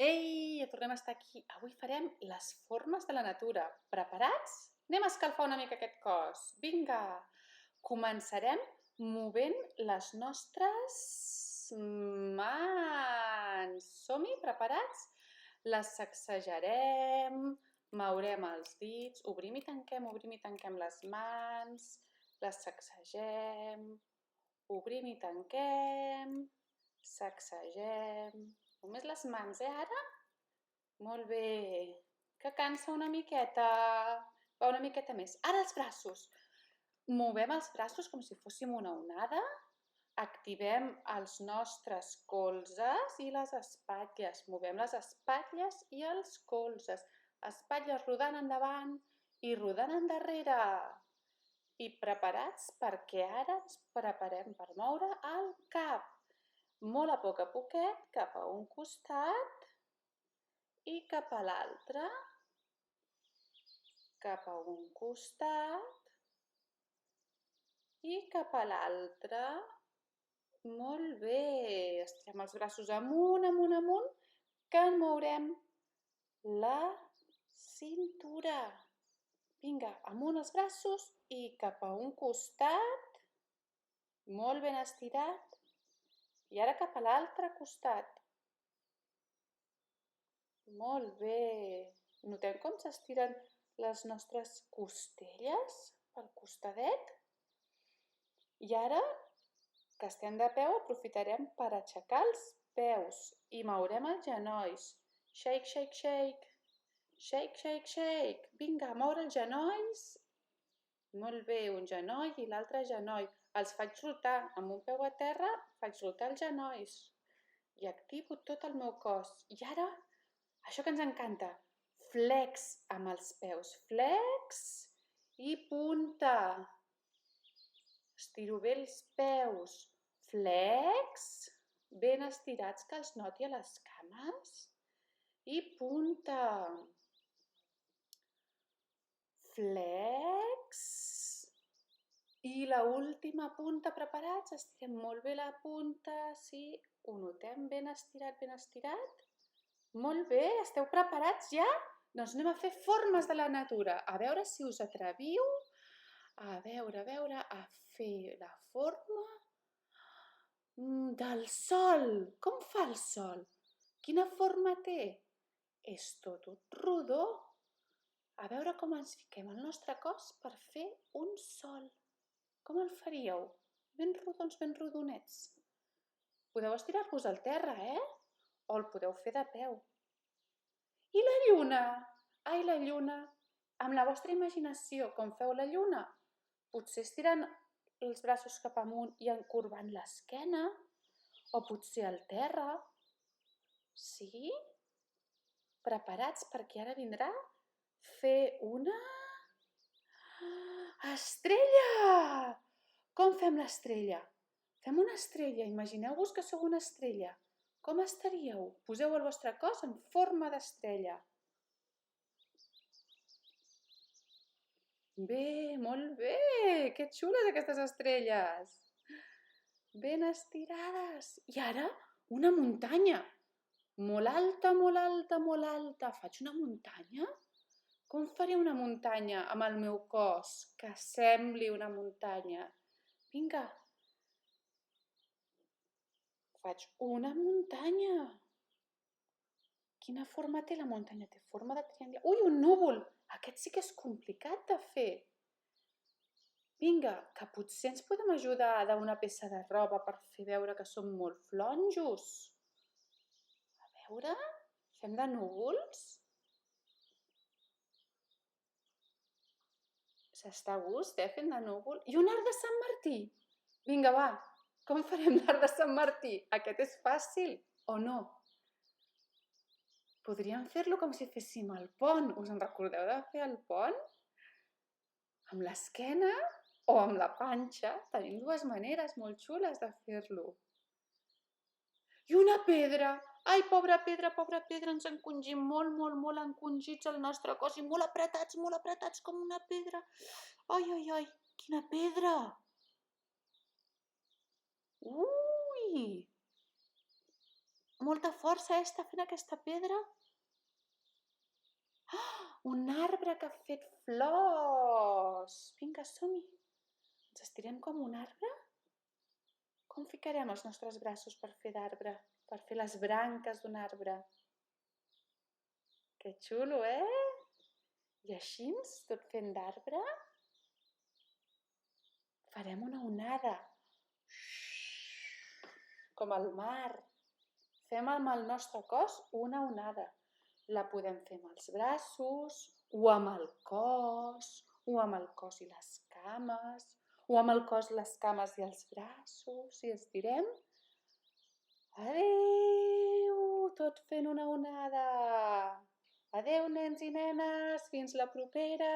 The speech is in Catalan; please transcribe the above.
Ei, ja tornem a estar aquí. Avui farem les formes de la natura. Preparats? Anem a escalfar una mica aquest cos. Vinga! Començarem movent les nostres mans. Som-hi? Preparats? Les sacsejarem, mourem els dits, obrim i tanquem les mans, les sacsegem, obrim i tanquem, sacsegem. Només les mans, ara? Molt bé. Que cansa una miqueta. Va una miqueta més. Ara els braços. Movem els braços com si fóssim una onada. Activem els nostres colzes i les espatlles. Movem les espatlles i els colzes. Espatlles rodant endavant i rodant endarrere. I preparats perquè ara ens preparem per moure el cap. Molt a poquet, cap a un costat i cap a l'altre. Cap a un costat i cap a l'altre. Molt bé. Estirem els braços amunt, amunt, amunt, que mourem la cintura. Vinga, amunt els braços i cap a un costat. Molt ben estirat. I ara cap a l'altre costat. Molt bé. Notem com s'estiren les nostres costelles pel costadet? I ara, que estem de peu, aprofitarem per aixecar els peus i mourem els genolls. Shake, shake, shake. Shake, shake, shake. Vinga, moure els genolls. Molt bé, un genoll i l'altre genoll. Els faig rotar. Amb un peu a terra faig rotar els genolls. I activo tot el meu cos. I ara, això que ens encanta, flex amb els peus. Flex i punta. Estiro bé els peus. Flex, ben estirats que els noti a les cames. I punta. Flex. I l'última punta, preparats? Estirem molt bé la punta, sí? Ho notem ben estirat, ben estirat? Molt bé, esteu preparats ja? Doncs anem a fer formes de la natura. A veure si us atreviu. A veure, a fer la forma del sol. Com fa el sol? Quina forma té? És tot un rodó. A veure com ens fiquem el nostre cos per fer un sol. Com el faríeu? Ben rodons, ben rodonets. Podeu estirar-vos al terra, O el podeu fer de peu. I la lluna? Ai, la lluna. Amb la vostra imaginació, com feu la lluna? Potser estirant els braços cap amunt i encorbant l'esquena? O potser al terra? Sí? Preparats perquè ara vindrà fer una estrella! Com fem l'estrella? Fem una estrella, imagineu-vos que sou una estrella. Com estaríeu? Poseu el vostre cos en forma d'estrella. Bé, molt bé! Que xules aquestes estrelles! Ben estirades. I ara una muntanya. Molt alta, molt alta, molt alta. Faig una muntanya? Com faré una muntanya amb el meu cos que sembli una muntanya? Vinga. Faig una muntanya. Quina forma té la muntanya? Té forma de triangle. Ui, un núvol! Aquest sí que és complicat de fer. Vinga, que potser ens podem ajudar d'una peça de roba per fer veure que som molt flonjos. A veure, fem de núvols. S'està a gust, fent de núvol. I un arc de Sant Martí. Vinga, va, com farem l'arc de Sant Martí? Aquest és fàcil, o no? Podríem fer-lo com si féssim el pont. Us en recordeu de fer el pont? Amb l'esquena o amb la panxa. Tenim dues maneres molt xules de fer-lo. I una pedra. Ai, pobra pedra, ens encongim molt, molt, molt encongits al nostre cos i molt apretats com una pedra. Ai, ai, ai, quina pedra! Ui! Molta força, està fent aquesta pedra. Un arbre que ha fet flors. Vinga, som-hi. Ens estirem com un arbre? Com ficarem els nostres braços per fer d'arbre? Per fer les branques d'un arbre? Que xulo, I així, tot fent d'arbre, farem una onada. Com el mar. Fem amb el nostre cos una onada. La podem fer amb els braços, o amb el cos, o amb el cos i les cames, o amb el cos, les cames i els braços, i estirem. Adéu, tot fent una onada. Adéu, nens i nenes, fins la propera.